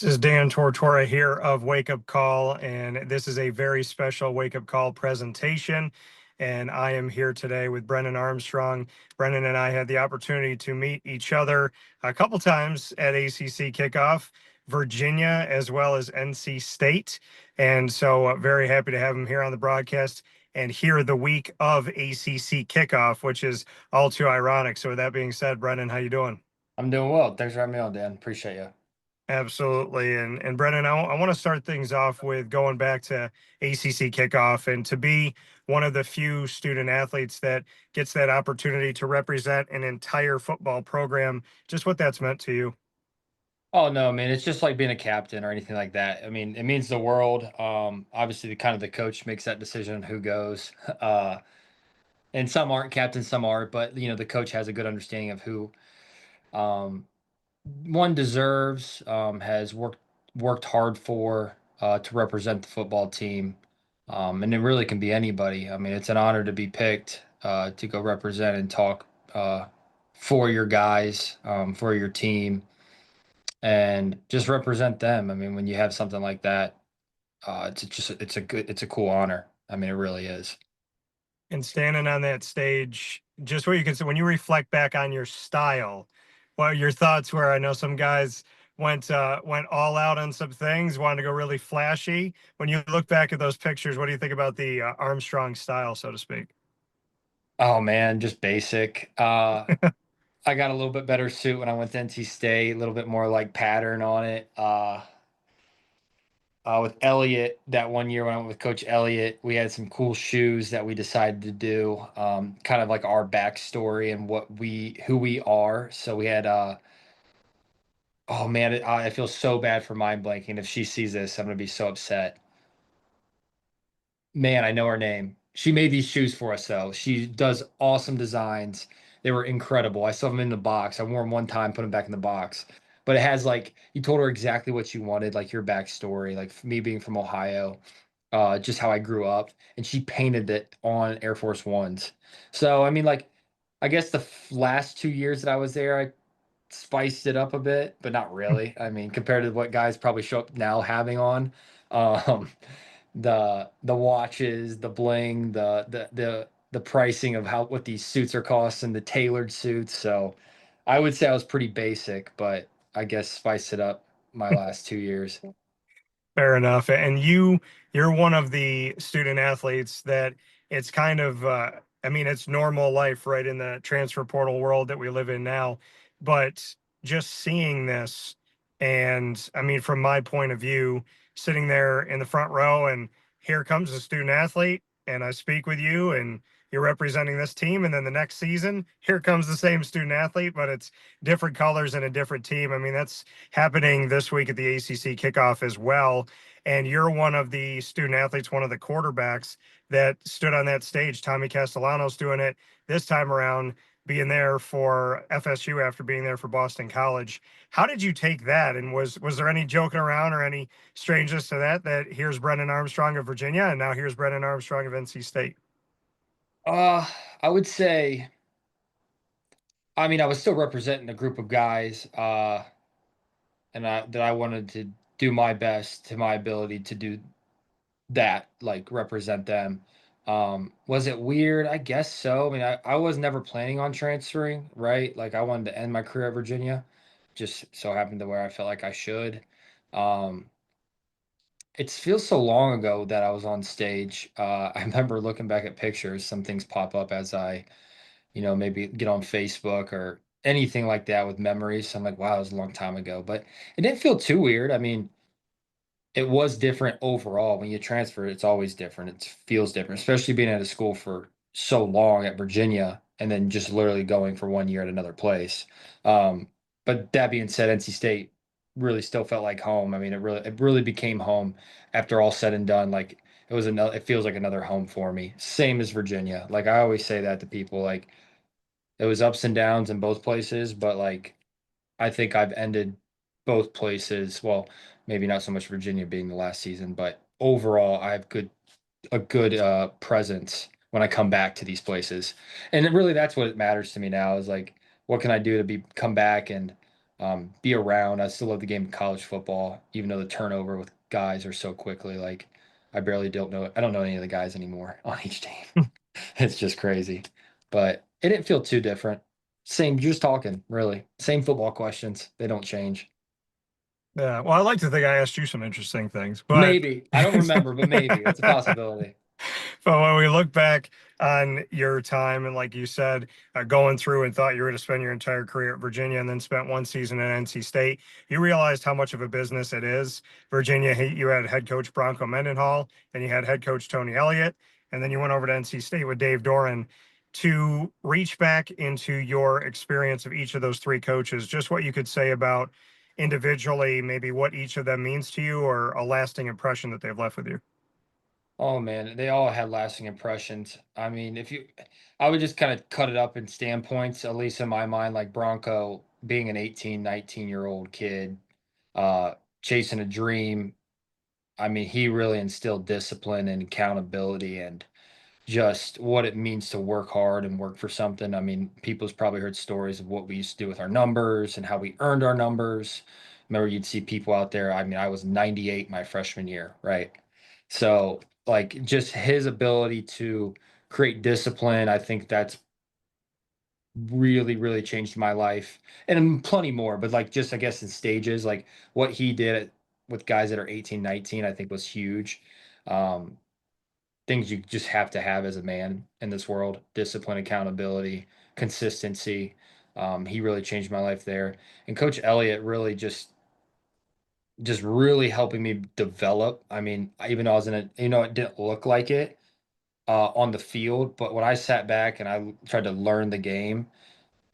This is Dan Tortora here of Wake Up Call, and this is a very special Wake Up Call presentation. And I am here today with Brennan Armstrong. Brennan and I had the opportunity to meet each other a couple times at ACC kickoff, Virginia, as well as NC State. And so very happy to have him here on the broadcast and here the week of ACC kickoff, which is all too ironic. So with that being said, Brennan, how you doing? I'm doing well. Thanks for having me on, Dan. Appreciate you. Absolutely. And Brennan, I want to start things off with going back to ACC kickoff and to be one of the few student athletes that gets that opportunity to represent an entire football program, just what that's meant to you. Oh no, man, it's just like being a captain or anything like that. I mean, it means the world. Obviously the coach makes that decision on who goes. And some aren't captains, some are, but the coach has a good understanding of who um one deserves, has worked hard for to represent the football team. And it really can be anybody. I mean, it's an honor to be picked to go represent and talk for your guys, for your team and just represent them. I mean, when you have something like that, it's a cool honor. I mean, it really is. And standing on that stage, just what you can say when you reflect back on your style, what your thoughts were. I know some guys went all out on some things, wanted to go really flashy. When you look back at those pictures, what do you think about the Armstrong style, so to speak? Oh man, just basic. I got a little bit better suit when I went to NC State, a little bit more like pattern on it. With Elliott, that one year when I went with Coach Elliott, we had some cool shoes that we decided to do, kind of like our backstory and who we are. So we had oh man, I feel so bad for mind blanking. If she sees this, I'm gonna be so upset. Man, I know her name. She made these shoes for us though. She does awesome designs. They were incredible. I still have them in the box. I wore them one time, put them back in the box. But it has like you told her exactly what you wanted, like your backstory, like me being from Ohio, just how I grew up, and she painted it on Air Force Ones. So I mean, like, I guess the last 2 years that I was there, I spiced it up a bit, but not really. I mean, compared to what guys probably show up now having on. Um, the watches, the bling, the pricing of how what these suits are costing, the tailored suits. So I would say I was pretty basic, but I guess spice it up my last 2 years. Fair enough. And you're one of the student athletes that it's kind of I mean it's normal life right in the transfer portal world that we live in now. But just seeing this and I mean from my point of view, sitting there in the front row and here comes a student athlete and I speak with you and you're representing this team and then the next season here comes the same student athlete but it's different colors and a different team. I mean that's happening this week at the ACC kickoff as well. And you're one of the student athletes, one of the quarterbacks that stood on that stage. Tommy Castellano's doing it this time around, being there for FSU after being there for Boston College. How did you take that? And was there any joking around or any strangeness to that? That here's Brennan Armstrong of Virginia, and now here's Brennan Armstrong of NC State. Uh, I would say, I mean, I was still representing a group of guys, and that I wanted to do my best to my ability to do that, like represent them. Was it weird? I guess so. I mean, I was never planning on transferring, right? Like I wanted to end my career at Virginia. Just so happened to where I felt like I should. Um, it feels so long ago that I was on stage. I remember looking back at pictures, some things pop up as I, maybe get on Facebook or anything like that with memories. So I'm like, wow, it was a long time ago. But it didn't feel too weird. I mean, it was different overall. When you transfer, it's always different. It feels different, especially being at a school for so long at Virginia and then just literally going for 1 year at another place. Um, but that being said, NC State really still felt like home. I mean, it really became home after all said and done. Like it feels like another home for me. Same as Virginia. Like I always say that to people, like it was ups and downs in both places, but like I think I've ended both places. Well, maybe not so much Virginia being the last season, but overall, I have a good presence when I come back to these places. And really, that's what matters to me now is like, what can I do to come back and be around. I still love the game of college football, even though the turnover with guys are so quickly. Like I don't know any of the guys anymore on each team. It's just crazy. But it didn't feel too different. Same, just talking, really. Same football questions. They don't change. Yeah. Well, I like to think I asked you some interesting things, but Maybe. I don't remember, but maybe. It's a possibility. but when we look back on your time and like you said, going through and thought you were going to spend your entire career at Virginia and then spent one season at NC State, you realized how much of a business it is. Virginia, you had head coach Bronco Mendenhall, and you had head coach Tony Elliott, and then you went over to NC State with Dave Doeren. To reach back into your experience of each of those three coaches, just what you could say about individually, maybe what each of them means to you or a lasting impression that they've left with you. Oh man, they all had lasting impressions. I mean, I would just kind of cut it up in standpoints, at least in my mind, like Bronco being an 18, 19-year-old kid, uh, chasing a dream. I mean, he really instilled discipline and accountability and just what it means to work hard and work for something. I mean, people's probably heard stories of what we used to do with our numbers and how we earned our numbers. Remember, you'd see people out there. I mean, I was 98 my freshman year, right? So, like, just his ability to create discipline, I think that's really, really changed my life and plenty more. But, like, just I guess in stages, like what he did with guys that are 18, 19, I think was huge. Um, Things you just have to have as a man in this world: discipline, accountability, consistency. He really changed my life there. And Coach Elliott really just really helping me develop. I mean, even though I was in a, it didn't look like it on the field, but when I sat back and I tried to learn the game,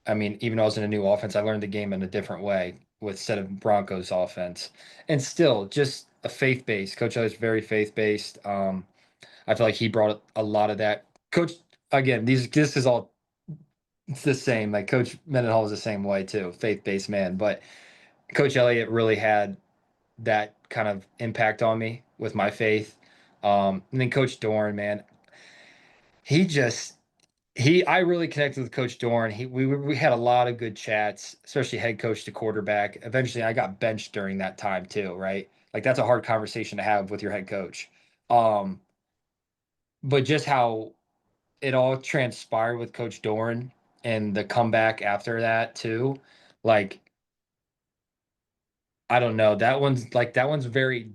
I mean, even though I was in a new offense, I learned the game in a different way with set of Broncos offense. And still just a faith based. Coach Elliott's very faith based. I feel like he brought a lot of that. Coach, again, this is all it's the same. Like Coach Mendenhall was the same way too, faith-based man. But Coach Elliott really had that kind of impact on me with my faith. And then Coach Doeren, man, he just I really connected with Coach Doeren. We had a lot of good chats, especially head coach to quarterback. Eventually, I got benched during that time too, right? Like that's a hard conversation to have with your head coach. Um, but just how it all transpired with Coach Doeren and the comeback after that too. Like, I don't know. That one's very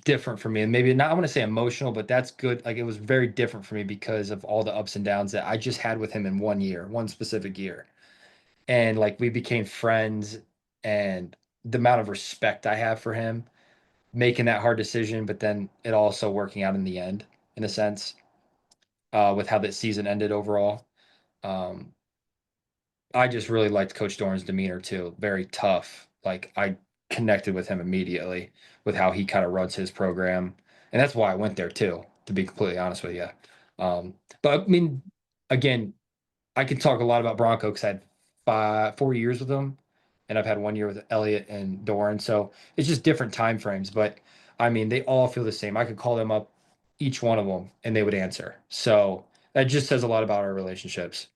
different for me. And maybe not I want to say emotional, but that's good. Like it was very different for me because of all the ups and downs that I just had with him in one year, one specific year. And like we became friends and the amount of respect I have for him making that hard decision, but then it also working out in the end, in a sense, with how that season ended overall. Um, I just really liked Coach Doran's demeanor too. Very tough. Like I connected with him immediately with how he kind of runs his program, and that's why I went there too. To be completely honest with you, but I mean, again, I could talk a lot about Bronco because I had 4 years with him, and I've had 1 year with Elliott and Doran. So it's just different time frames. But I mean, they all feel the same. I could call them up, each one of them, and they would answer. So that just says a lot about our relationships.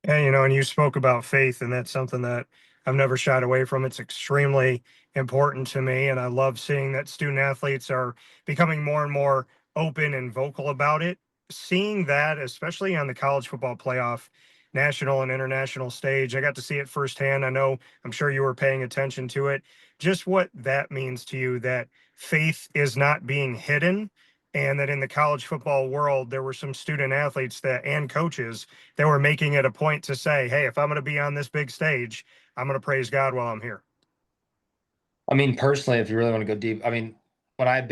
And and you spoke about faith, and that's something that I've never shied away from. It's extremely important to me, and I love seeing that student athletes are becoming more and more open and vocal about it. Seeing that, especially on the college football playoff, national and international stage, I got to see it firsthand. I'm sure you were paying attention to it. Just what that means to you, that faith is not being hidden, and that in the college football world, there were some student athletes that and coaches they were making it a point to say, hey, if I'm going to be on this big stage, I'm going to praise God while I'm here. I mean, personally, if you really want to go deep, I mean, when I had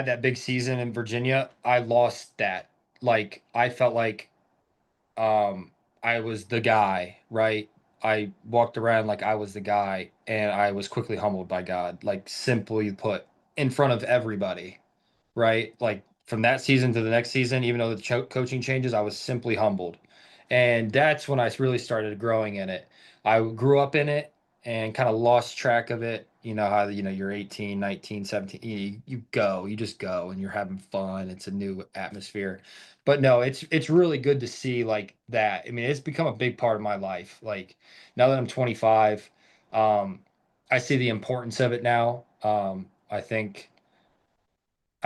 that big season in Virginia, I lost that. Like, I felt like um I was the guy, right? I walked around like I was the guy, and I was quickly humbled by God, like simply put, in front of everybody, right? Like from that season to the next season, even though the coaching changes, I was simply humbled. And that's when I really started growing in it. I grew up in it and kind of lost track of it. You know how, you're 18, 19, 17, you just go and you're having fun. It's a new atmosphere. But no, it's really good to see like that. I mean, it's become a big part of my life. Like now that I'm 25, Um, I see the importance of it now. I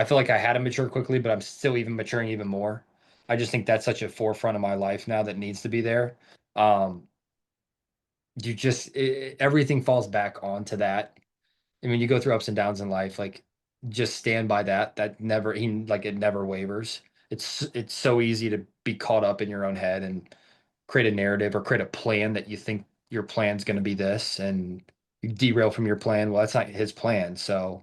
feel like I had to mature quickly, but I'm still even maturing even more. I just think that's such a forefront of my life now that needs to be there. Um, everything falls back onto that. I mean, you go through ups and downs in life, like just stand by that. That never, it never wavers. It's so easy to be caught up in your own head and create a narrative or create a plan that you think your plan's going to be this, and you derail from your plan. Well, that's not his plan, so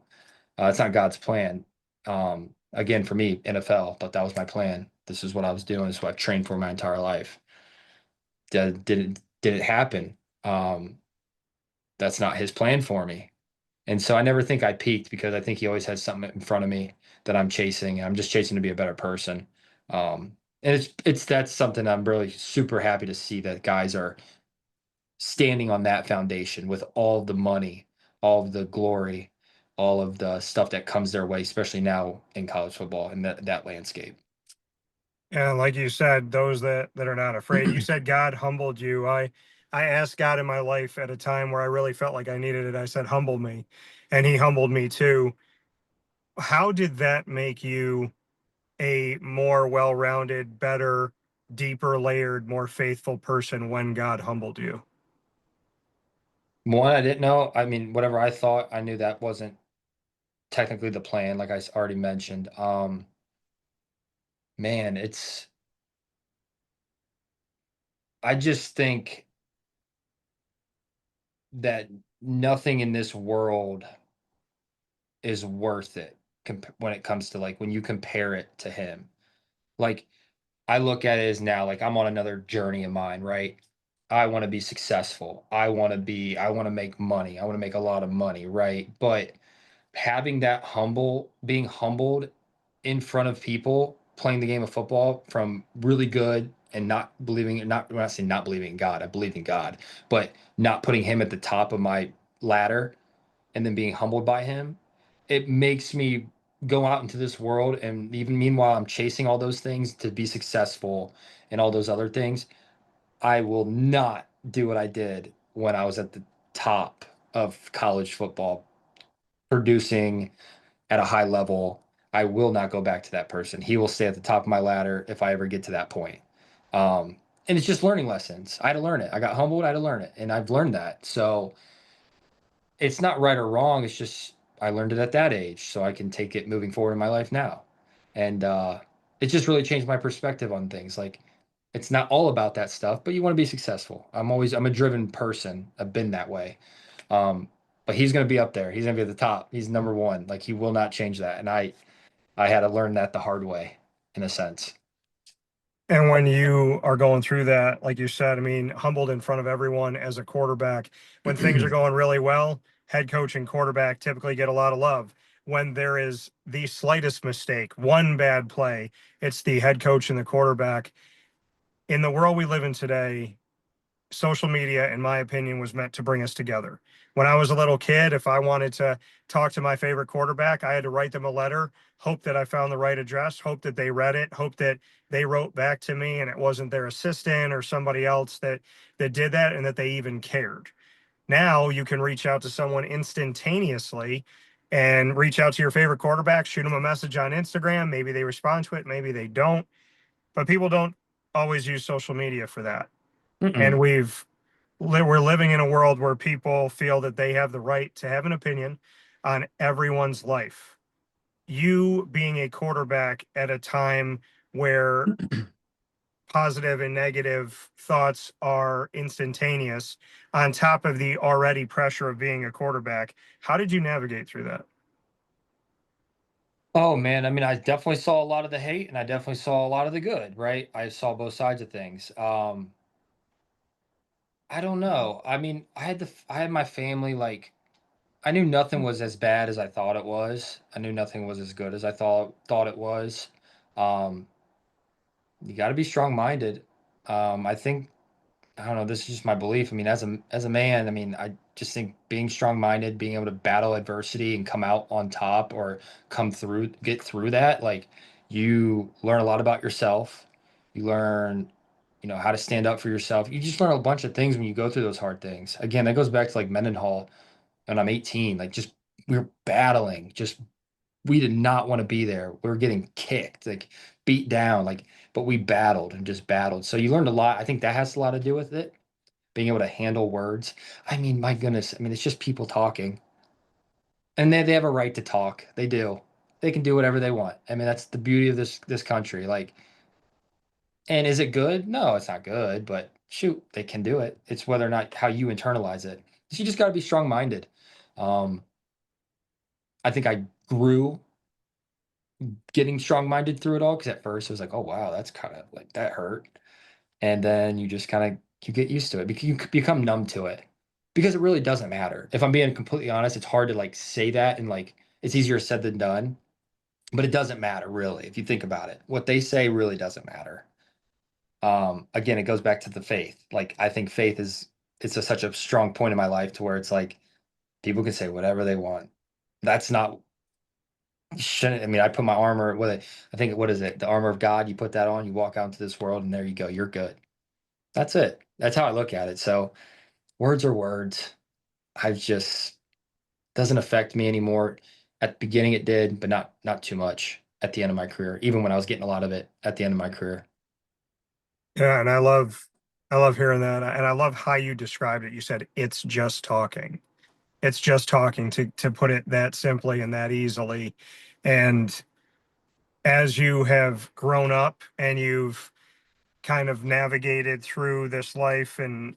it's not God's plan. Again, for me, NFL, thought that was my plan. This is what I was doing. This is what I've trained for my entire life. Did it happen? Um, that's not his plan for me. And so I never think I peaked because I think he always has something in front of me that I'm chasing. I'm just chasing to be a better person. And that's something I'm really super happy to see that guys are standing on that foundation with all of the money, all of the glory, all of the stuff that comes their way, especially now in college football and that landscape. And like you said, those that are not afraid. You said God humbled you. I asked God in my life at a time where I really felt like I needed it. I said, humble me. And he humbled me too. How did that make you a more well-rounded, better, deeper layered, more faithful person when God humbled you? One, I didn't know. I mean, whatever I thought, I knew that wasn't technically the plan, like already mentioned. Man, I just think that nothing in this world is worth it when it comes to like when you compare it to him. Like I look at it as now like I'm on another journey of mine, right? I want to be successful. I want to make money. I want to make a lot of money, right? But having that being humbled in front of people playing the game of football from really good and not believing it, not when I say not believing in God, I believe in God, but not putting him at the top of my ladder and then being humbled by him, it makes me go out into this world. And even meanwhile, I'm chasing all those things to be successful and all those other things. I will not do what I did when I was at the top of college football, producing at a high level. I will not go back to that person. He will stay at the top of my ladder if I ever get to that point. Um, and it's just learning lessons. I had to learn it. I got humbled. I had to learn it, and I've learned that. So it's not right or wrong. It's just I learned it at that age, so I can take it moving forward in my life now. And it just really changed my perspective on things. Like it's not all about that stuff, but you want to be successful. I'm a driven person. I've been that way. Um, but he's going to be up there. He's going to be at the top. He's number one. Like he will not change that. And I had to learn that the hard way, in a sense. And when you are going through that, like you said, I mean, humbled in front of everyone as a quarterback, when things are going really well, head coach and quarterback typically get a lot of love. When there is the slightest mistake, one bad play, it's the head coach and the quarterback. In the world we live in today, social media, in my opinion, was meant to bring us together. When I was a little kid, if I wanted to talk to my favorite quarterback, I had to write them a letter, hope that I found the right address, hope that they read it, hope that they wrote back to me and it wasn't their assistant or somebody else that did that and that they even cared. Now you can reach out to someone instantaneously and reach out to your favorite quarterback, shoot them a message on Instagram. Maybe they respond to it, maybe they don't, but people don't always use social media for that. And Mm-mm. we're living in a world where people feel that they have the right to have an opinion on everyone's life. You being a quarterback at a time where positive and negative thoughts are instantaneous, on top of the already pressure of being a quarterback, how did you navigate through that? Oh man, I mean, I definitely saw a lot of the hate, and I definitely saw a lot of the good. Right, I saw both sides of things. I don't know. I mean, I had my family like I knew nothing was as bad as I thought it was. I knew nothing was as good as I thought it was. Um, you got to be strong-minded. I think I don't know. This is just my belief. I mean, as a man, I mean, I just think being strong-minded, being able to battle adversity and come out on top or get through that, like you learn a lot about yourself. You learn how to stand up for yourself. You just learn a bunch of things when you go through those hard things. Again, that goes back to like Mendenhall and I'm 18, like just we were battling, just we did not want to be there. We were getting kicked, like beat down, like, but we battled and just battled. So you learned a lot. I think that has a lot to do with it, being able to handle words. I mean, my goodness, I mean, it's just people talking. And they have a right to talk. They do. They can do whatever they want. I mean, that's the beauty of this country. Like, and is it good? No, it's not good, but shoot, they can do it. It's whether or not how you internalize it. So you just got to be strong-minded. Um, I think I grew getting strong-minded through it all because at first it was like, oh wow, that's kind of like that hurt. And then you just kind of you get used to it because you become numb to it because it really doesn't matter. If I'm being completely honest, it's hard to like say that and like it's easier said than done, but it doesn't matter really if you think about it. What they say really doesn't matter. Again, it goes back to the faith. Like I think faith is such a strong point in my life to where it's like people can say whatever they want. That's not shouldn't I mean I put my armor I think what is it? The armor of God, you put that on, you walk out into this world and there you go, you're good. That's it. That's how I look at it. So words are words. I've just doesn't affect me anymore. At the beginning it did, but not too much at the end of my career, even when I was getting a lot of it at the end of my career. Yeah, and I love hearing that, and I love how you described it. You said it's just talking. It's just talking to put it that simply and that easily. And as you have grown up and you've kind of navigated through this life and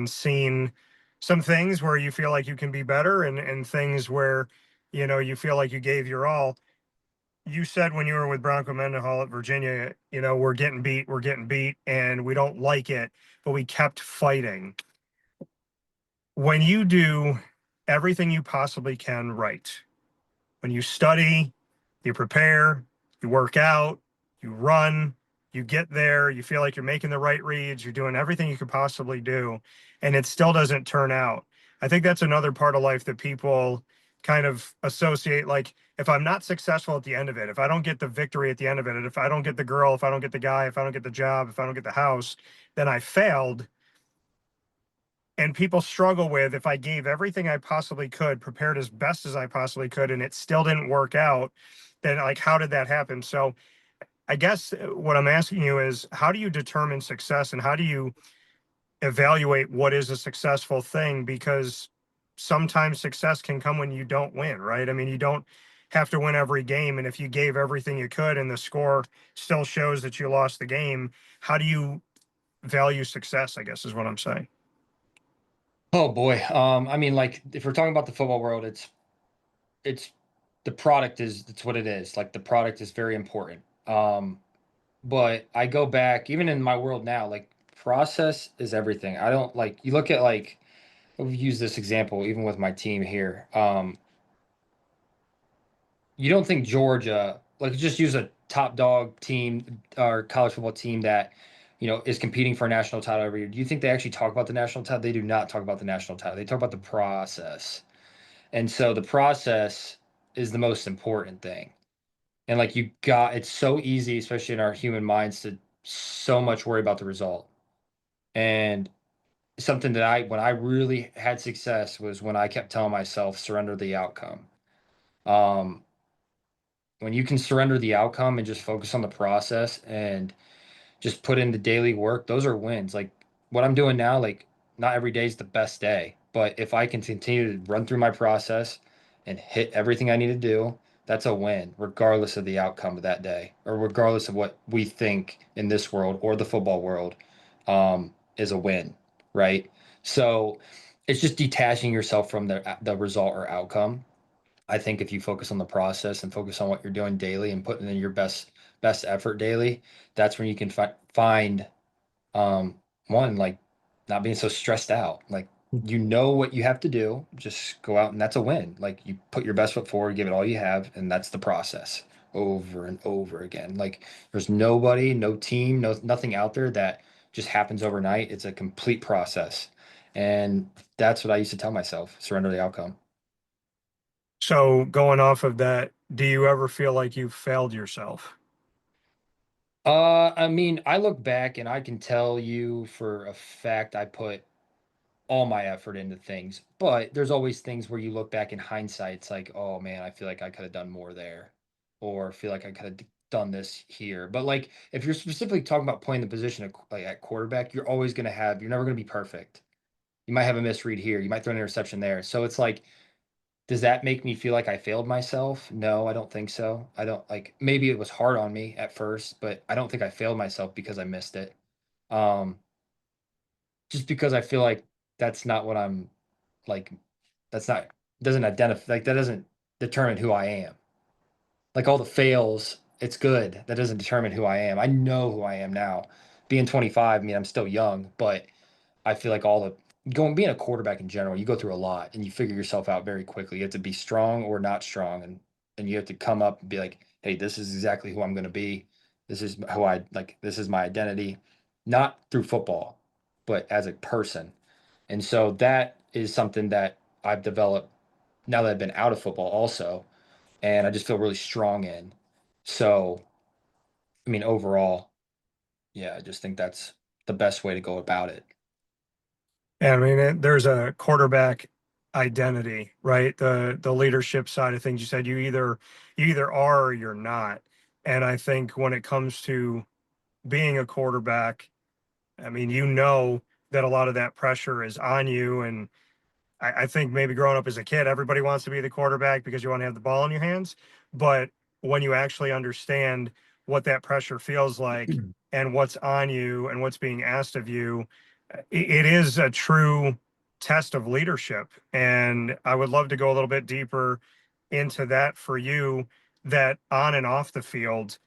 seen some things where you feel like you can be better and things where you feel like you gave your all. You said when you were with Bronco Mendenhall at Virginia, we're getting beat, and we don't like it, but we kept fighting. When you do everything you possibly can right, when you study, you prepare, you work out, you run, you get there, you feel like you're making the right reads, you're doing everything you could possibly do, and it still doesn't turn out. I think that's another part of life that people kind of associate. Like, if I'm not successful at the end of it, if I don't get the victory at the end of it, and if I don't get the girl, if I don't get the guy, if I don't get the job, if I don't get the house, then I failed. And people struggle with, if I gave everything I possibly could, prepared as best as I possibly could, and it still didn't work out, then like, how did that happen? So I guess what I'm asking you is, how do you determine success and how do you evaluate what is a successful thing? Because sometimes success can come when you don't win, right? I mean, you don't have to win every game. And if you gave everything you could and the score still shows that you lost the game, how do you value success, I guess is what I'm saying. Oh boy. I mean, like if we're talking about the football world, it's the product is it's what it is. Like the product is very important. But I go back, even in my world now, like process is everything. I don't like you look at like we've used this example even with my team here. You don't think Georgia, like just use a top dog team or college football team that, is competing for a national title every year. Do you think they actually talk about the national title? They do not talk about the national title. They talk about the process. And so the process is the most important thing. And like it's so easy, especially in our human minds, to so much worry about the result. And something that when I really had success was when I kept telling myself, surrender the outcome. Um, when you can surrender the outcome and just focus on the process and just put in the daily work, those are wins. Like what I'm doing now, like not every day is the best day, but if I can continue to run through my process and hit everything I need to do, that's a win, regardless of the outcome of that day, or regardless of what we think in this world or the football world is a win, right? So it's just detaching yourself from the result or outcome. I think if you focus on the process and focus on what you're doing daily and putting in your best effort daily, that's when you can find one like not being so stressed out. Like you know what you have to do, just go out and that's a win. Like you put your best foot forward, give it all you have, and that's the process over and over again. Like there's nobody, no team, nothing out there that just happens overnight. It's a complete process. And that's what I used to tell myself, surrender the outcome. So going off of that, do you ever feel like you've failed yourself? I mean, I look back and I can tell you for a fact I put all my effort into things, but there's always things where you look back in hindsight, it's like, oh man, I feel like I could have done more there, or feel like I could have done this here. But like, if you're specifically talking about playing the position of, like at quarterback, you're never going to be perfect. You might have a misread here, you might throw an interception there. So it's like, does that make me feel like I failed myself? No, I don't think so. I don't like maybe it was hard on me at first, but I don't think I failed myself because I missed it. Um, just because I feel like that's not what I'm like that's not doesn't identify like that doesn't determine who I am. Like all the fails, it's good. That doesn't determine who I am. I know who I am now. Being 25, I mean, I'm still young, but I feel like all the going being a quarterback in general, you go through a lot and you figure yourself out very quickly. You have to be strong or not strong, and you have to come up and be like, hey, this is exactly who I'm going to be. This is who I like. This is my identity, not through football, but as a person. And so that is something that I've developed now that I've been out of football also, and I just feel really strong in. So, I mean, overall, yeah, I just think that's the best way to go about it. And I mean, there's a quarterback identity, right? The leadership side of things. You said you either are or you're not. And I think when it comes to being a quarterback, I mean, that a lot of that pressure is on you. And I think maybe growing up as a kid, everybody wants to be the quarterback because you want to have the ball in your hands. But when you actually understand what that pressure feels like and what's on you and what's being asked of you, it is a true test of leadership. And I would love to go a little bit deeper into that for you, that on and off the field,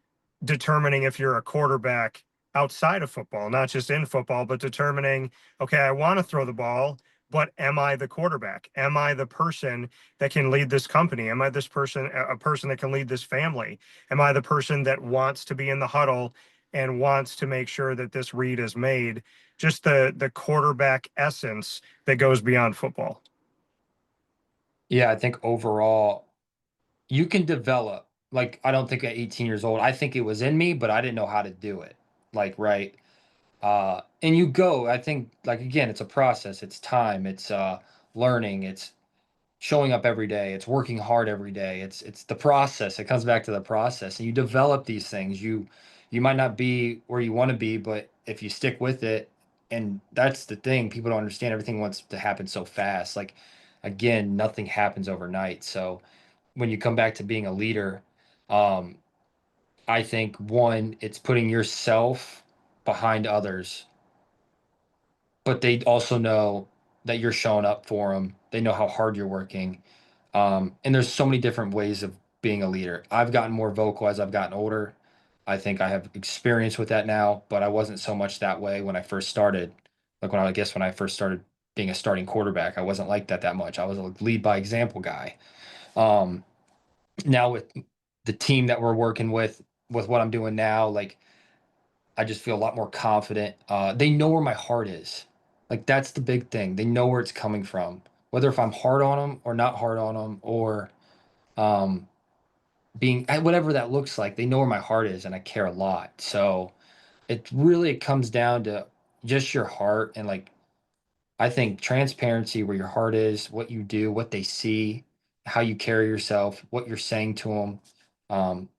determining if you're a quarterback outside of football, not just in football, but determining, okay, I want to throw the ball, but am I the quarterback? Am I the person that can lead this company? Am I this person, a person that can lead this family? Am I the person that wants to be in the huddle and wants to make sure that this read is made? Just the quarterback essence that goes beyond football. Yeah, I think overall you can develop. Like I don't think at 18 years old, I think it was in me, but I didn't know how to do it. Like right. And you go, I think like again, it's a process, it's time, it's learning, it's showing up every day, it's working hard every day, it's the process. It comes back to the process, and you develop these things. You might not be where you want to be, but if you stick with it, and that's the thing, people don't understand, everything wants to happen so fast. Like again, nothing happens overnight. So when you come back to being a leader, um I think one, it's putting yourself behind others, but they also know that you're showing up for them. They know how hard you're working. And there's so many different ways of being a leader. I've gotten more vocal as I've gotten older. I think I have experience with that now, but I wasn't so much that way when I first started. Like when when I first started being a starting quarterback, I wasn't like that much. I was a lead by example guy. Um, Now with the team that we're working with what I'm doing now, like I just feel a lot more confident. They know where my heart is. Like that's the big thing. They know where it's coming from. Whether if I'm hard on them or not hard on them, or um, whatever that looks like, they know where my heart is, and I care a lot. So it comes down to just your heart, and like I think transparency, where your heart is, what you do, what they see, how you carry yourself, what you're saying to them,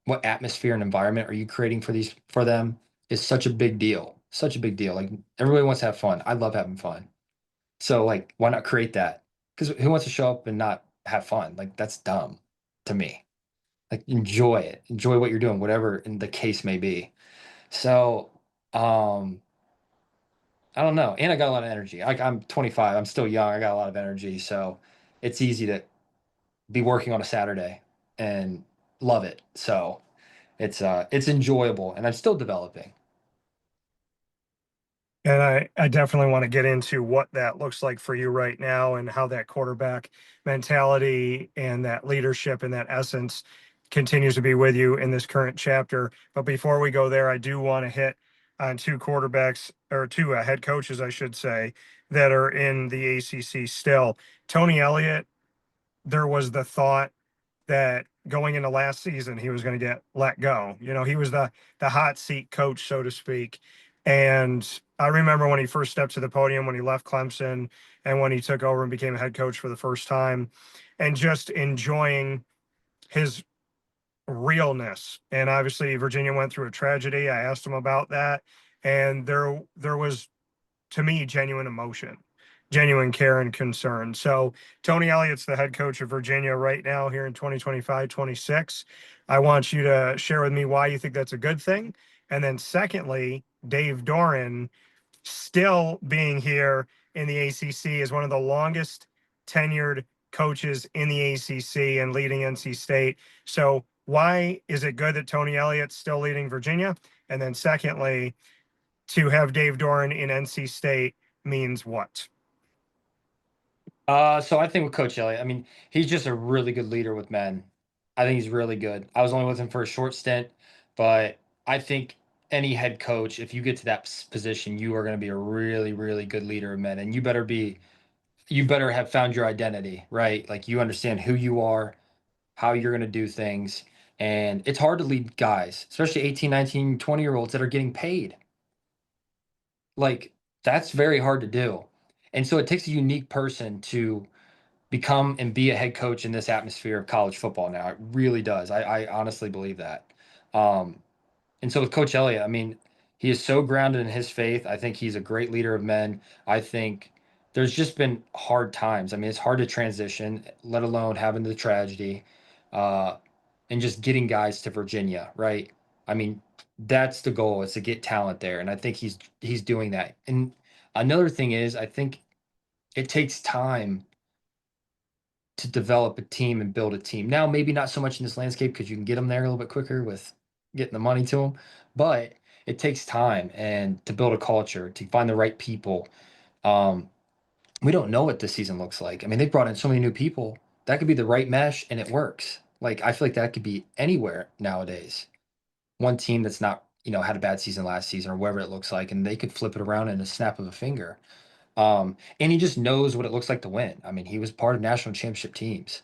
what atmosphere and environment are you creating for them is such a big deal. Such a big deal. Like everybody wants to have fun. I love having fun. So like, why not create that? Because who wants to show up and not have fun? Like that's dumb to me. Like enjoy it. Enjoy what you're doing, whatever in the case may be. So um I don't know. And I got a lot of energy. Like I'm 25. I'm still young. I got a lot of energy. So it's easy to be working on a Saturday and love it. So it's enjoyable and I'm still developing. And I definitely want to get into what that looks like for you right now and how that quarterback mentality and that leadership and that essence continues to be with you in this current chapter. But before we go there, I do want to hit on two quarterbacks, or two head coaches, I should say, that are in the ACC still. Tony Elliott, there was the thought that going into last season he was going to get let go. You know, he was the hot seat coach, so to speak. And I remember when he first stepped to the podium, when he left Clemson and when he took over and became a head coach for the first time, and just enjoying his realness. And obviously Virginia went through a tragedy. I asked him about that, and there was, to me, genuine emotion, genuine care and concern. So Tony Elliott's the head coach of Virginia right now here in 2025-26. I want you to share with me why you think that's a good thing. And then secondly, Dave Doeren still being here in the ACC is one of the longest tenured coaches in the ACC and leading NC State. So why is it good that Tony Elliott's still leading Virginia? And then secondly, to have Dave Doeren in NC State means what? So I think with Coach Elliott, I mean, he's just a really good leader with men. I think he's really good. I was only with him for a short stint, but I think any head coach, if you get to that position, you are going to be a really, really good leader of men, and you better have found your identity, right? Like you understand who you are, how you're going to do things, and it's hard to lead guys, especially 18, 19, 20-year-olds that are getting paid. Like that's very hard to do. And so it takes a unique person to become and be a head coach in this atmosphere of college football now. It really does. I honestly believe that. Um, and so with Coach Elliott, I mean, he is so grounded in his faith. I think he's a great leader of men. I think there's just been hard times. I mean, it's hard to transition, let alone having the tragedy, uh, and just getting guys to Virginia, right? I mean, that's the goal is to get talent there, and I think he's doing that. And another thing is, I think it takes time to develop a team and build a team. Now, maybe not so much in this landscape because you can get them there a little bit quicker with getting the money to them, but it takes time and to build a culture, to find the right people. Um, we don't know what this season looks like. I mean, they brought in so many new people. That could be the right mesh and it works. Like I feel like that could be anywhere nowadays. One team that's not, had a bad season last season or whatever it looks like, and they could flip it around in a snap of a finger. And he just knows what it looks like to win. I mean, he was part of national championship teams.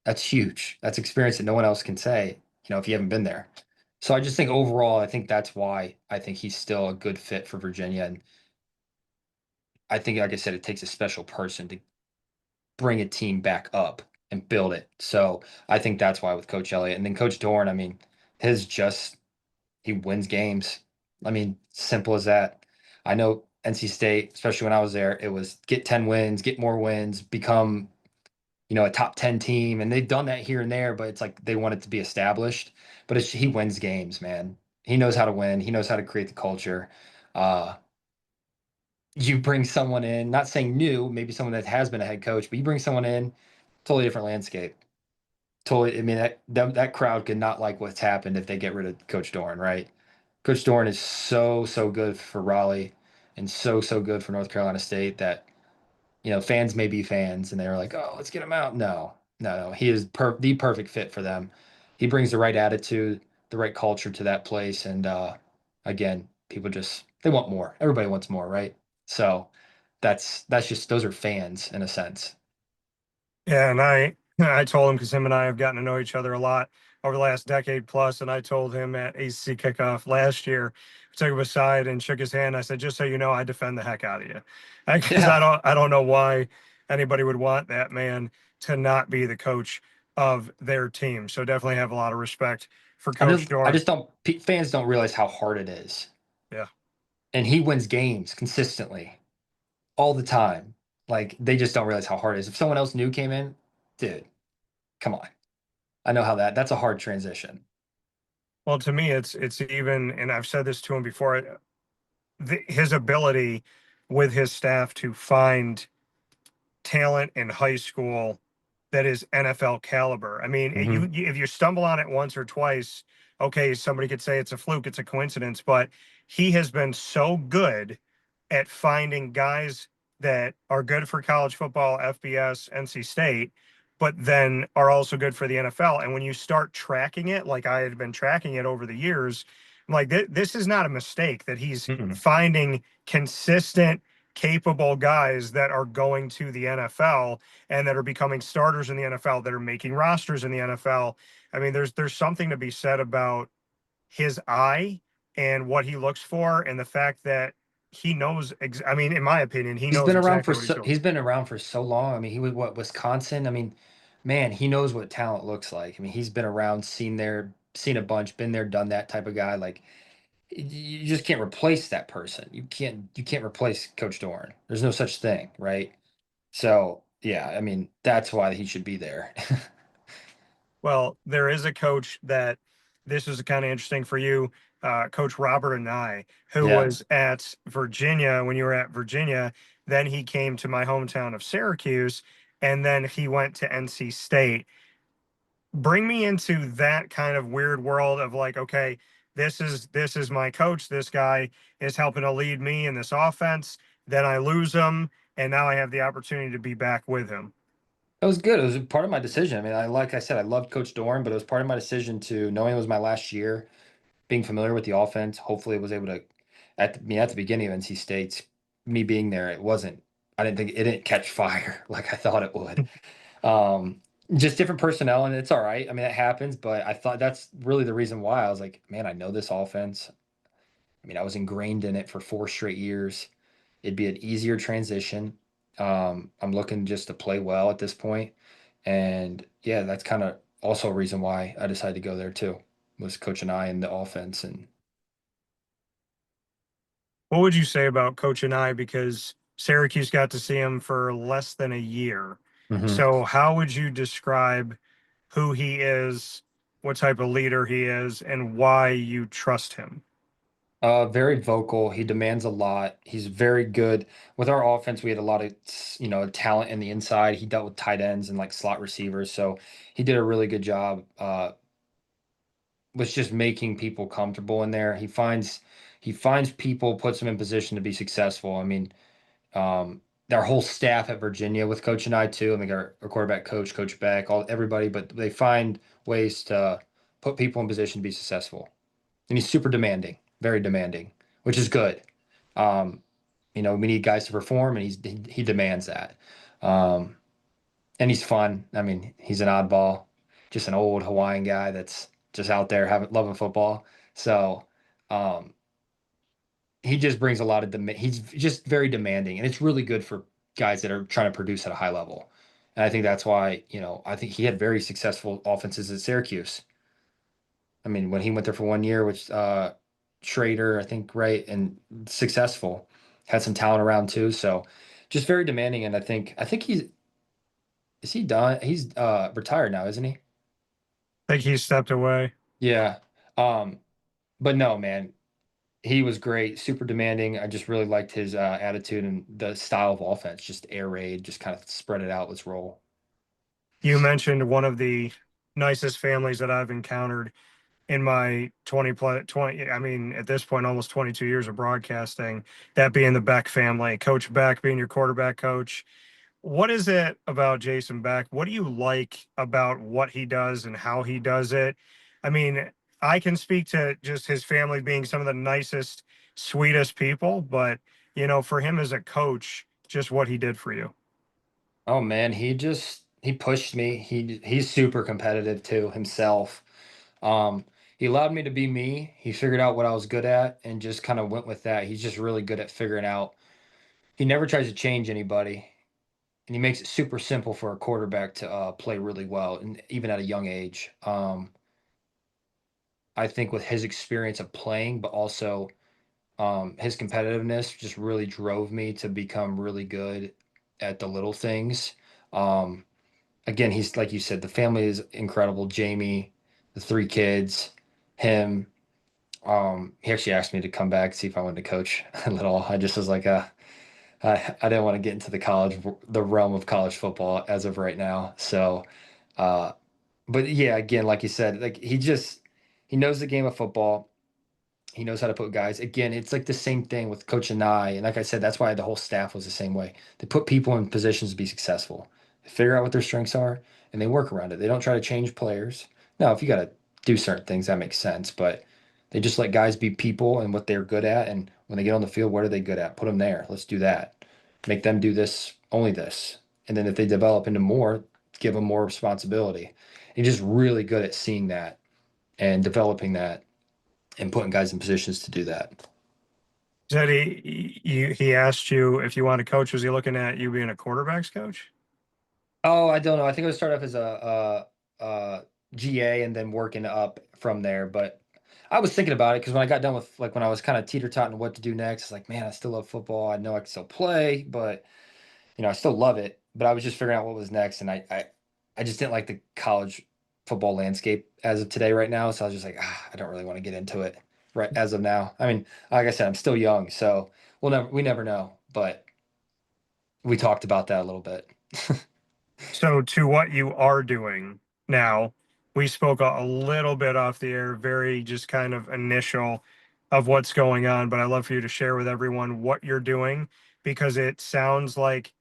That's huge. That's experience that no one else can say, if you haven't been there. So I just think overall, I think that's why I think he's still a good fit for Virginia. And I think, like I said, it takes a special person to bring a team back up and build it. So I think that's why with Coach Elliott. And then Coach Doeren, I mean, he wins games. I mean, simple as that. I know NC State, especially when I was there, it was get 10 wins, get more wins, become a top 10 team. And they've done that here and there, but it's like they want it to be established. But he wins games, man. He knows how to win. He knows how to create the culture. Uh, you bring someone in, not saying new, maybe someone that has been a head coach, but you bring someone in, totally different landscape. Totally. I mean, that crowd could not like what's happened if they get rid of Coach Doeren, right? Coach Doeren is so, so good for Raleigh and so, so good for North Carolina State that fans may be fans and they're like, oh, let's get him out. No, no, no. He is the perfect fit for them. He brings the right attitude, the right culture to that place. And again, people they want more. Everybody wants more, right? So that's just those are fans in a sense. Yeah, and I told him, because him and I have gotten to know each other a lot over the last decade plus, and I told him at ACC kickoff last year, I took him aside and shook his hand. I said, just so you know, I defend the heck out of you, because Yeah. I don't know why anybody would want that man to not be the coach of their team. So definitely have a lot of respect for Coach I Doran. just don't fans don't realize how hard it is. Yeah. And he wins games consistently all the time. Like they just don't realize how hard it is. If someone else new came in, dude, come on. I know how that's a hard transition. Well, to me, it's even, and I've said this to him before, his ability with his staff to find talent in high school that is NFL caliber. I mean, Hmm. if you stumble on it once or twice, okay, somebody could say it's a fluke, it's a coincidence, but he has been so good at finding guys that are good for college football, FBS, NC State, but then are also good for the NFL. And when you start tracking it, like I had been tracking it over the years, I'm like this is not a mistake that he's Mm-mm. finding consistent capable guys that are going to the NFL and that are becoming starters in the NFL, that are making rosters in the NFL. I mean, there's something to be said about his eye and what he looks for, and the fact that he knows. I mean, in my opinion, he He's knows been around exactly for what he's so doing. he's been around for so long. I mean, he was what, Wisconsin? I mean, man, he knows what talent looks like. I mean, he's been around, seen a bunch, been there, done that type of guy. Like you just can't replace that person. You can't replace Coach Doeren. There's no such thing, right? So yeah, I mean, that's why he should be there. Well, there is a coach that this is kind of interesting for you, Coach Robert and I, who Yeah. was at Virginia when you were at Virginia. Then he came to my hometown of Syracuse, and then he went to NC State. Bring me into that kind of weird world of like, okay, this is my coach. This guy is helping to lead me in this offense. Then I lose him, and now I have the opportunity to be back with him. It was good. It was a part of my decision. I mean, like I said, I loved Coach Doran, but it was part of my decision to knowing it was my last year, being familiar with the offense. Hopefully, I was able to at the beginning of NC State's me being there. It wasn't. I didn't think it didn't catch fire like I thought it would. Um, just different personnel, and it's all right. I mean, it happens, but I thought that's really the reason why I was like, man, I know this offense. I mean, I was ingrained in it for 4 straight years. It'd be an easier transition. I'm looking just to play well at this point. And yeah, that's kind of also a reason why I decided to go there too, was Coach and I in the offense. And What would you say about Coach and I? Because Syracuse got to see him for less than a year. Mhm. So, how would you describe who he is, what type of leader he is, and why you trust him? Very vocal. He demands a lot. He's very good with our offense. We had a lot of talent in the inside. He dealt with tight ends and like slot receivers, so he did a really good job. Was just making people comfortable in there. He finds people, puts them in position to be successful. I mean, their whole staff at Virginia with Coach and I too. I mean, our quarterback coach, Coach Beck, all everybody, but they find ways to put people in position to be successful. And he's super demanding, very demanding, which is good. Um, we need guys to perform, and he demands that. Um, and he's fun. I mean, he's an oddball, just an old Hawaiian guy that's just out there having loving football. So um, he just brings a lot of he's just very demanding, and it's really good for guys that are trying to produce at a high level. And I think that's why, I think he had very successful offenses at Syracuse. I mean, when he went there for 1 year, which Schrader, I think, right, and successful, had some talent around too. So just very demanding. And I think is he done? He's retired now, isn't he? I think he stepped away. Yeah. Um, but no, man, he was great, super demanding. I just really liked his attitude and the style of offense, just air raid, just kind of spread it out. Let's roll. You mentioned one of the nicest families that I've encountered in my 20 plus 20, I mean, at this point, almost 22 years of broadcasting, that being the Beck family. Coach Beck being your quarterback coach. What is it about Jason Beck? What do you like about what he does and how he does it? I mean, I can speak to just his family being some of the nicest, sweetest people, but for him as a coach, just what he did for you. Oh man, he pushed me. He's super competitive too himself. Um, he allowed me to be me. He figured out what I was good at and just kind of went with that. He's just really good at figuring out. He never tries to change anybody, and he makes it super simple for a quarterback to play really well, and even at a young age. I think with his experience of playing, but also his competitiveness just really drove me to become really good at the little things. Um, Again, he's like you said, the family is incredible. Jamie, the three kids, him. He actually asked me to come back, see if I wanted to coach a little. I just was like, I didn't want to get into the realm of college football as of right now. So, uh, but yeah, again, like you said, like he knows the game of football. He knows how to put guys. Again, it's like the same thing with Coach and I. And like I said, that's why the whole staff was the same way. They put people in positions to be successful. They figure out what their strengths are and they work around it. They don't try to change players. Now, if you got to do certain things, that makes sense. But they just let guys be people and what they're good at. And when they get on the field, what are they good at? Put them there. Let's do that. make them do this, only this. And then if they develop into more, give them more responsibility. He's just really good at seeing that and developing that and putting guys in positions to do that. Said he asked you if you want to coach. Was he looking at you being a quarterbacks coach? Oh, I don't know. I think I would start off as a GA and then working up from there. But I was thinking about it because when I got done with like when I was kind of teeter-totting what to do next, it's like, man, I still love football. I know I can still play, but I still love it. But I was just figuring out what was next, and I just didn't like the college football landscape as of today right now. So I was just like, I don't really want to get into it right as of now. I mean, like I said, I'm still young, so we never know. But we talked about that a little bit. So to what you are doing now, we spoke a little bit off the air, very just kind of initial of what's going on, but I'd love for you to share with everyone what you're doing because it sounds like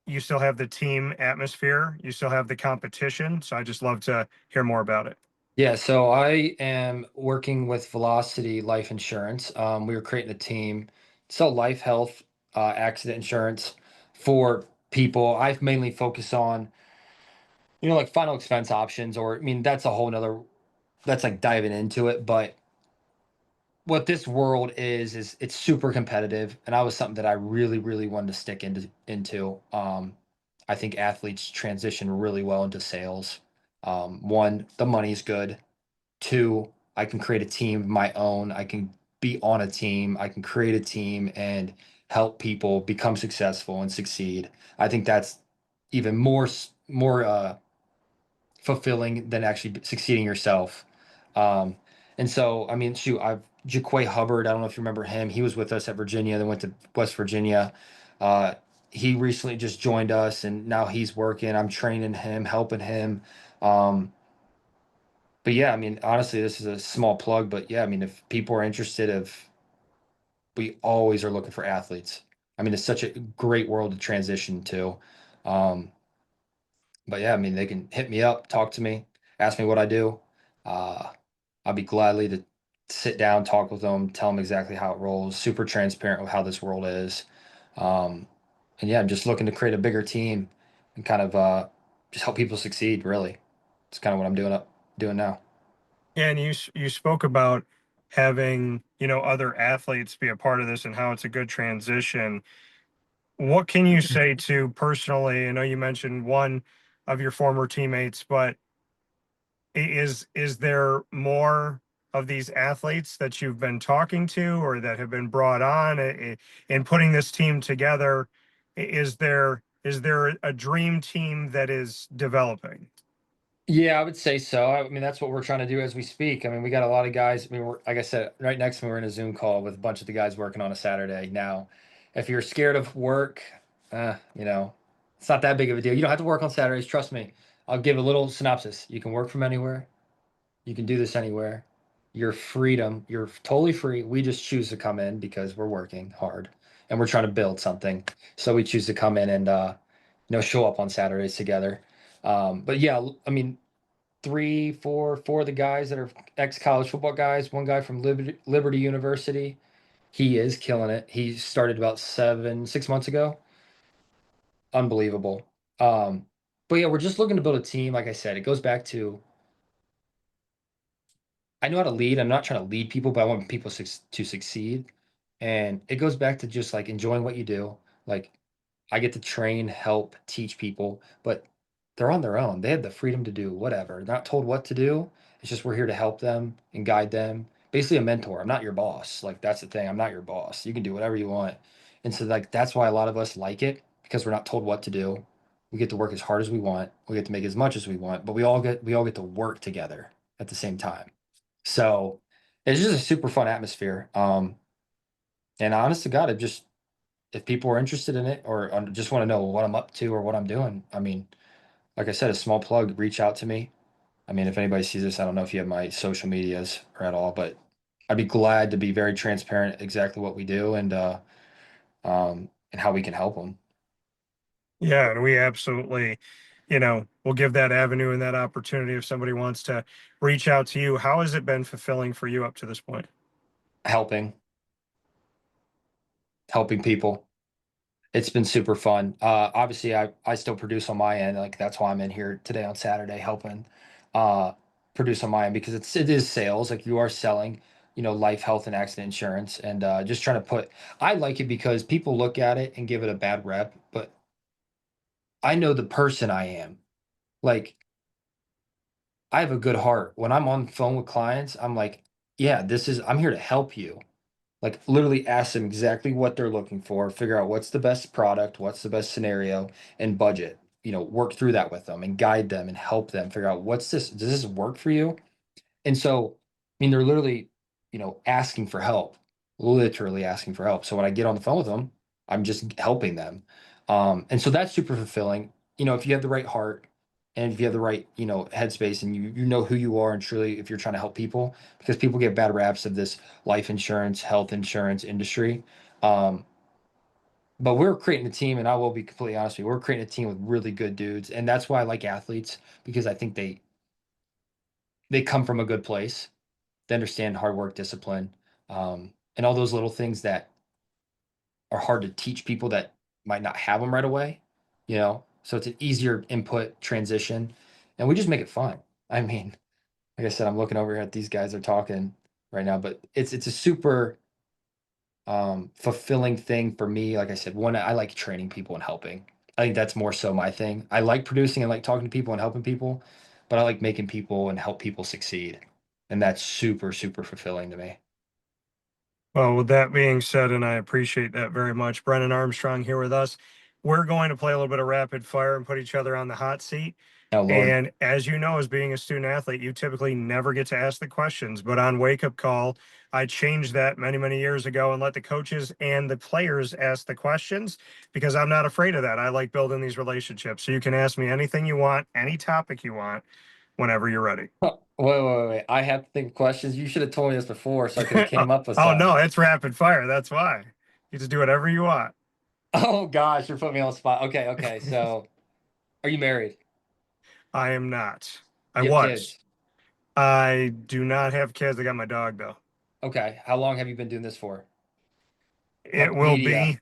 you still have the team atmosphere, you still have the competition. So I just love to hear more about it. Yeah, so I am working with Velocity Life Insurance. We were creating a team, sell life, health, accident insurance for people. I've mainly focused on, like final expense options, or I mean, that's a whole nother, that's like diving into it. But what this world is it's super competitive, and I was something that I really, really wanted to stick into. I think athletes transition really well into sales. One, the money's good. Two, I can create a team of my own. I can be on a team. I can create a team and help people become successful and succeed. I think that's even more fulfilling than actually succeeding yourself. Um, and so, I mean, shoot, I've Jaquay Hubbard. I don't know if you remember him. He was with us at Virginia, then went to West Virginia. Uh, he recently just joined us, and now he's working. I'm training him, helping him. Um, but yeah, I mean, honestly, this is a small plug, but yeah, I mean, if people are interested, if we always are looking for athletes. I mean, it's such a great world to transition to. Um, but yeah, I mean, they can hit me up, talk to me, ask me what I do. Uh, I'll be gladly to sit down, talk with them, tell them exactly how it rolls. Super transparent with how this world is. Um, and yeah, I'm just looking to create a bigger team and kind of just help people succeed. Really, it's kind of what I'm doing now. Yeah, and you spoke about having, other athletes be a part of this and how it's a good transition. What can you say to personally? I know you mentioned one of your former teammates, but is there more of these athletes that you've been talking to or that have been brought on in putting this team together? Is there a dream team that is developing? Yeah, I would say so. I mean, that's what we're trying to do as we speak. I mean, we got a lot of guys. I mean, we're like I said, right next to me, we're in a Zoom call with a bunch of the guys working on a Saturday. Now, if you're scared of work, it's not that big of a deal. You don't have to work on Saturdays. Trust me. I'll give a little synopsis. You can work from anywhere. You can do this anywhere. Your freedom, you're totally free. We just choose to come in because we're working hard and we're trying to build something. So we choose to come in and show up on Saturdays together. But yeah, I mean, four of the guys that are ex-college football guys. One guy from Liberty University. He is killing it. He started about 6 months ago. Unbelievable. Um, but yeah, we're just looking to build a team. Like I said, it goes back to I know how to lead. I'm not trying to lead people, but I want people to succeed. And it goes back to just like enjoying what you do. Like I get to train, help, teach people, but they're on their own. They have the freedom to do whatever. They're not told what to do. It's just we're here to help them and guide them. Basically a mentor. I'm not your boss. Like that's the thing. I'm not your boss. You can do whatever you want. And so like that's why a lot of us like it because we're not told what to do. We get to work as hard as we want. We get to make as much as we want, but we all get to work together at the same time. So it's just a super fun atmosphere. And honest to God, if people are interested in it or just want to know what I'm up to or what I'm doing, I mean, like I said, a small plug, reach out to me. I mean, if anybody sees this, I don't know if you have my social medias or at all, but I'd be glad to be very transparent exactly what we do and how we can help them. Yeah, and we absolutely, we'll give that avenue and that opportunity if somebody wants to reach out to you. How has it been fulfilling for you up to this point? Helping people. It's been super fun. Obviously, I still produce on my end. Like that's why I'm in here today on Saturday helping uh, produce on my end because it is sales. Like you are selling, life, health, and accident insurance, and just trying to put. I like it because people look at it and give it a bad rep, but I know the person I am. Like I have a good heart. When I'm on the phone with clients, I'm like, yeah, I'm here to help you. Like literally ask them exactly what they're looking for, figure out what's the best product, what's the best scenario, and budget. Work through that with them and guide them and help them figure out what's this? Does this work for you? And so, I mean, they're literally, asking for help, literally asking for help. So when I get on the phone with them, I'm just helping them. And so that's super fulfilling. If you have the right heart and if you have the right, headspace and you know who you are and truly if you're trying to help people, because people get bad raps of this life insurance, health insurance industry. Um, but we're creating a team, and I will be completely honest with you, we're creating a team with really good dudes. And that's why I like athletes, because I think they come from a good place. They understand hard work, discipline, and all those little things that are hard to teach people that might not have them right away. So it's an easier input transition, and we just make it fun. I mean, like I said, I'm looking over here at these guys are talking right now, but it's a super fulfilling thing for me. Like I said, one, I like training people and helping. I think that's more so my thing. I like producing and like talking to people and helping people, but I like making people and help people succeed, and that's super super fulfilling to me. Well, with that being said, and I appreciate that very much, Brennan Armstrong here with us. We're going to play a little bit of rapid fire and put each other on the hot seat. Oh Lord. And as you know, as being a student athlete, you typically never get to ask the questions. But on Wake Up Call, I changed that many, many years ago and let the coaches and the players ask the questions because I'm not afraid of that. I like building these relationships. So you can ask me anything you want, any topic you want, whenever you're ready. Huh, wait. I have to think of questions. You should have told me this before so I could have came up with Oh, some. no, it's rapid fire. That's why. You just do whatever you want. Oh gosh, you're putting me on the spot. Okay. So are you married? I am not. I You have was. kids? I do not have kids. I got my dog though. Okay. How long have you been doing this for? It Like will media. be.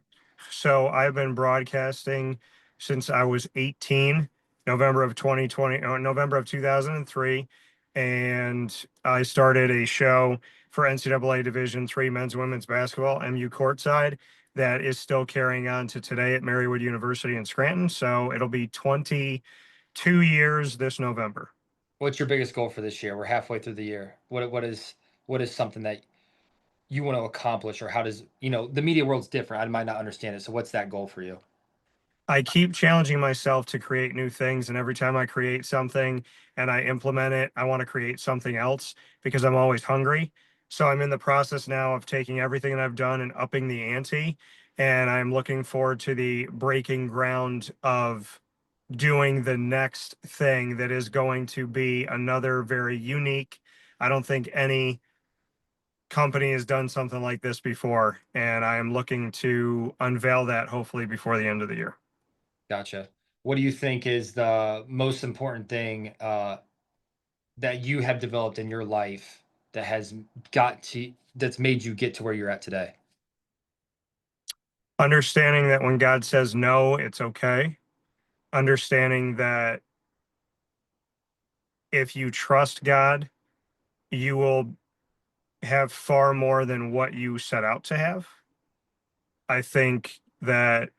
So I've been broadcasting since I was 18, November of 2020, or November of 2003. And I started a show for NCAA Division III men's and women's basketball, MU Courtside, that is still carrying on to today at Marywood University in Scranton. So it'll be 22 years this November. What's your biggest goal for this year? We're halfway through the year. What is something that you want to accomplish, or how does the media world's different? I might not understand it. So what's that goal for you? I keep challenging myself to create new things. And every time I create something and I implement it, I want to create something else because I'm always hungry. So I'm in the process now of taking everything that I've done and upping the ante. And I'm looking forward to the breaking ground of doing the next thing that is going to be another very unique. I don't think any company has done something like this before. And I am looking to unveil that hopefully before the end of the year. Gotcha. What do you think is the most important thing that you have developed in your life that has that's made you get to where you're at today? Understanding that when God says no, it's okay. Understanding that if you trust God, you will have far more than what you set out to have. I think that,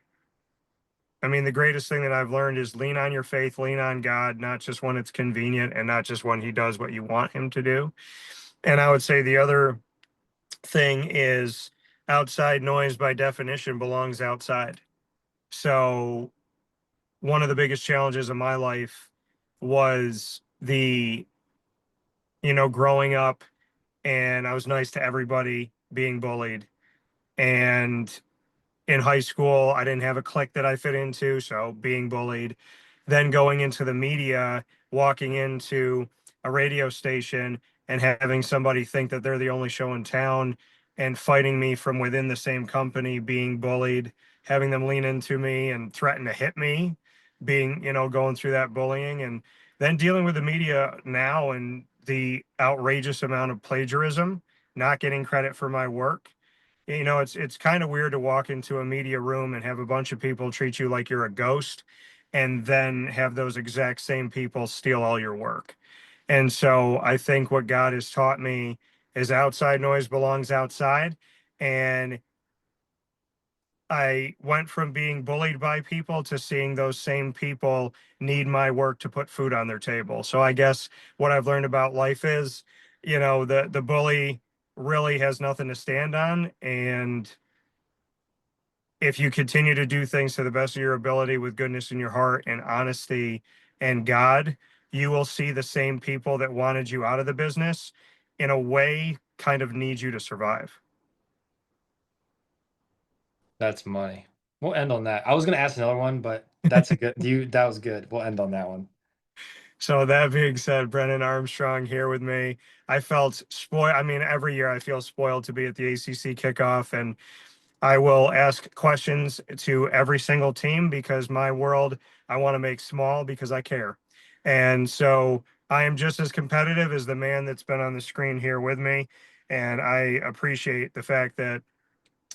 I mean, the greatest thing that I've learned is lean on your faith, lean on God, not just when it's convenient and not just when He does what you want Him to do. And I would say the other thing is outside noise by definition belongs outside. So one of the biggest challenges of my life was growing up and I was nice to everybody, being bullied. And in high school, I didn't have a clique that I fit into, so being bullied. Then going into the media, walking into a radio station and having somebody think that they're the only show in town and fighting me from within the same company, being bullied, having them lean into me and threaten to hit me, going through that bullying, and then dealing with the media now and the outrageous amount of plagiarism, not getting credit for my work. You know, it's kind of weird to walk into a media room and have a bunch of people treat you like you're a ghost, and then have those exact same people steal all your work. And so I think what God has taught me is outside noise belongs outside. And I went from being bullied by people to seeing those same people need my work to put food on their table. So I guess what I've learned about life is, you know, the bully really has nothing to stand on. And if you continue to do things to the best of your ability with goodness in your heart and honesty and God, you will see the same people that wanted you out of the business in a way kind of need you to survive. That's money. We'll end on that. I was gonna ask another one, but that was good. We'll end on that one. So that being said, Brennan Armstrong here with me. I felt spoiled. I mean, every year I feel spoiled to be at the ACC kickoff, and I will ask questions to every single team because my world I want to make small because I care. And so I am just as competitive as the man that's been on the screen here with me. And I appreciate the fact that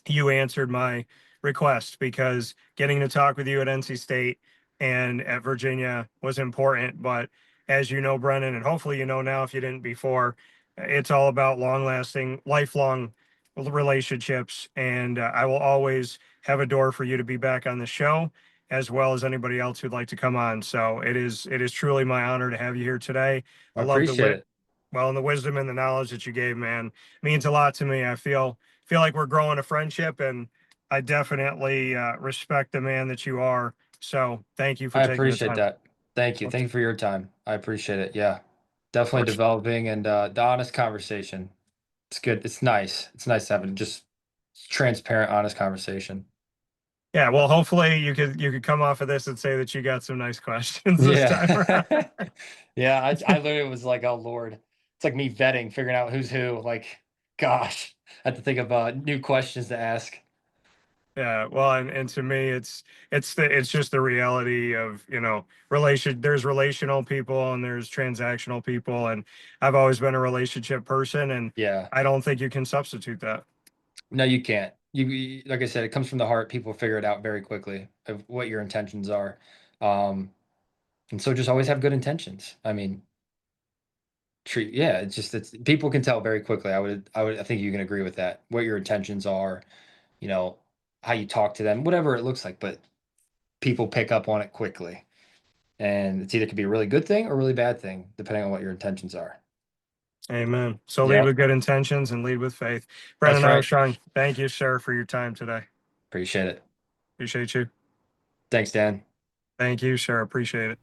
you answered my request because getting to talk with you at NC State and at Virginia was important. But as you know, Brennan, and hopefully you know now if you didn't before, it's all about long lasting, lifelong relationships. And I will always have a door for you to be back on the show as well as anybody else who'd like to come on. So it is truly my honor to have you here today. I I love the appreciate wit, it. well, and the wisdom and the knowledge that you gave, man, means a lot to me. I feel like we're growing a friendship, and I definitely respect the man that you are. So thank you for I taking the appreciate time. that. Thank you. Of Thank you for your time. I appreciate it. Yeah. Definitely course. developing and the honest conversation. It's good. It's nice. It's nice to have a just transparent, honest conversation. Yeah, well, hopefully you could come off of this and say that you got some nice questions this time around. Yeah. Yeah. I literally was like, oh Lord. It's like me vetting, figuring out who's who. Like, gosh, I have to think of new questions to ask. Yeah, well, and to me, it's just the reality of, you know, relation. There's relational people and there's transactional people, and I've always been a relationship person, and Yeah. I don't think you can substitute that. No, you can't. Like I said, it comes from the heart. People figure it out very quickly of what your intentions are. Um, and so just always have good intentions. I mean, yeah, it's people can tell very quickly. I think you can agree with that. What your intentions are, you know, how you talk to them, whatever it looks like, but people pick up on it quickly. And it's either could be a really good thing or a really bad thing, depending on what your intentions are. Amen. So lead Yep. with good intentions and lead with faith. That's Brendan right. Armstrong, thank you, sir, for your time today. Appreciate it. Appreciate you. Thanks, Dan. Thank you, sir. Appreciate it.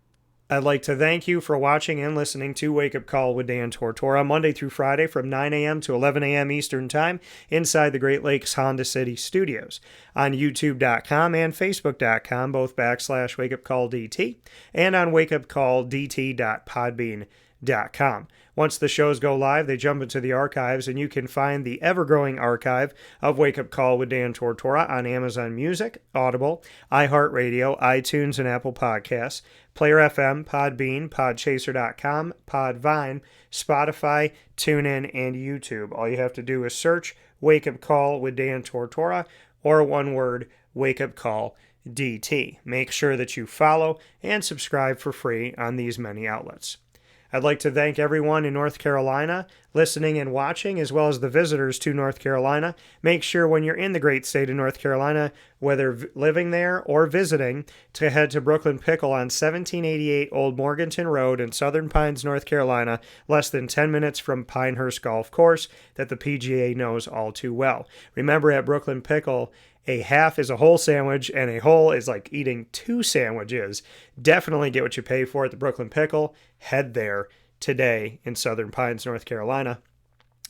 I'd like to thank you for watching and listening to Wake Up Call with Dan Tortora, Monday through Friday from 9 a.m. to 11 a.m. Eastern Time inside the Great Lakes Honda City Studios on YouTube.com and Facebook.com, both /WakeUpCallDT, and on WakeUpCallDT.podbean.com. Once the shows go live, they jump into the archives, and you can find the ever-growing archive of Wake Up Call with Dan Tortora on Amazon Music, Audible, iHeartRadio, iTunes, and Apple Podcasts, Player FM, Podbean, Podchaser.com, Podvine, Spotify, TuneIn, and YouTube. All you have to do is search Wake Up Call with Dan Tortora, or one word, Wake Up Call DT. Make sure that you follow and subscribe for free on these many outlets. I'd like to thank everyone in North Carolina listening and watching, as well as the visitors to North Carolina. Make sure when you're in the great state of North Carolina, whether living there or visiting, to head to Brooklyn Pickle on 1788 Old Morganton Road in Southern Pines, North Carolina, less than 10 minutes from Pinehurst Golf Course that the PGA knows all too well. Remember, at Brooklyn Pickle, a half is a whole sandwich, and a whole is like eating two sandwiches. Definitely get what you pay for at the Brooklyn Pickle. Head there today in Southern Pines, North Carolina.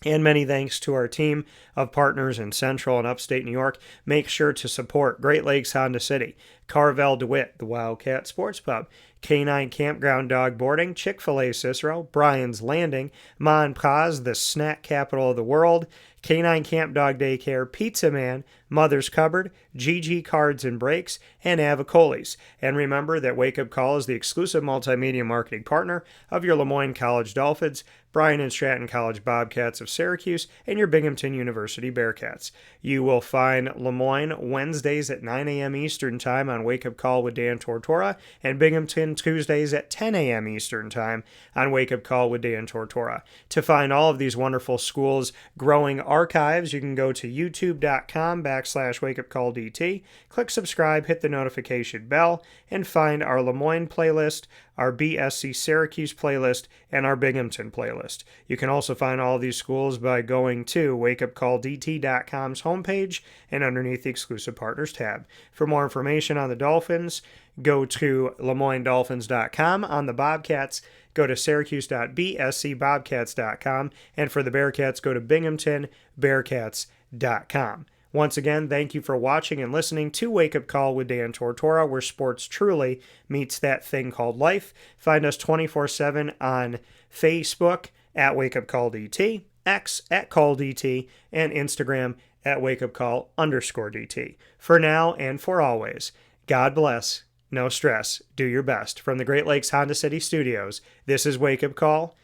And many thanks to our team of partners in Central and Upstate New York. Make sure to support Great Lakes Honda City, Carvel DeWitt, the Wildcat Sports Pub, K9 Campground Dog Boarding, Chick-fil-A Cicero, Brian's Landing, MON-FRI, the snack capital of the world, Canine Camp Dog Daycare, Pizza Man, Mother's Cupboard, GG Cards and Breaks, and Avicoli's. And remember that Wake Up Call is the exclusive multimedia marketing partner of your Lemoyne College Dolphins, Bryan and Stratton College Bobcats of Syracuse, and your Binghamton University Bearcats. You will find Lemoyne Wednesdays at 9 a.m. Eastern Time on Wake Up Call with Dan Tortora, and Binghamton Tuesdays at 10 a.m. Eastern Time on Wake Up Call with Dan Tortora. To find all of these wonderful schools' growing archives, you can go to youtube.com/wakeupcalldt, click subscribe, hit the notification bell, and find our Lemoyne playlist, our BSC Syracuse playlist, and our Binghamton playlist. You can also find all of these schools by going to wakeupcalldt.com's homepage and underneath the exclusive partners tab. For more information on the Dolphins, go to LeMoyneDolphins.com. On the Bobcats, go to Syracuse.bscbobcats.com. And for the Bearcats, go to BinghamtonBearcats.com. Once again, thank you for watching and listening to Wake Up Call with Dan Tortora, where sports truly meets that thing called life. Find us 24/7 on Facebook at WakeUpCallDT, X at CallDT, and Instagram at WakeUpCall_DT. For now and for always, God bless, no stress, do your best. From the Great Lakes Honda City Studios, this is Wake Up Call.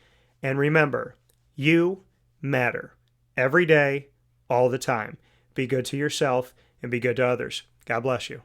And remember, you matter. Every day, all the time. Be good to yourself and be good to others. God bless you.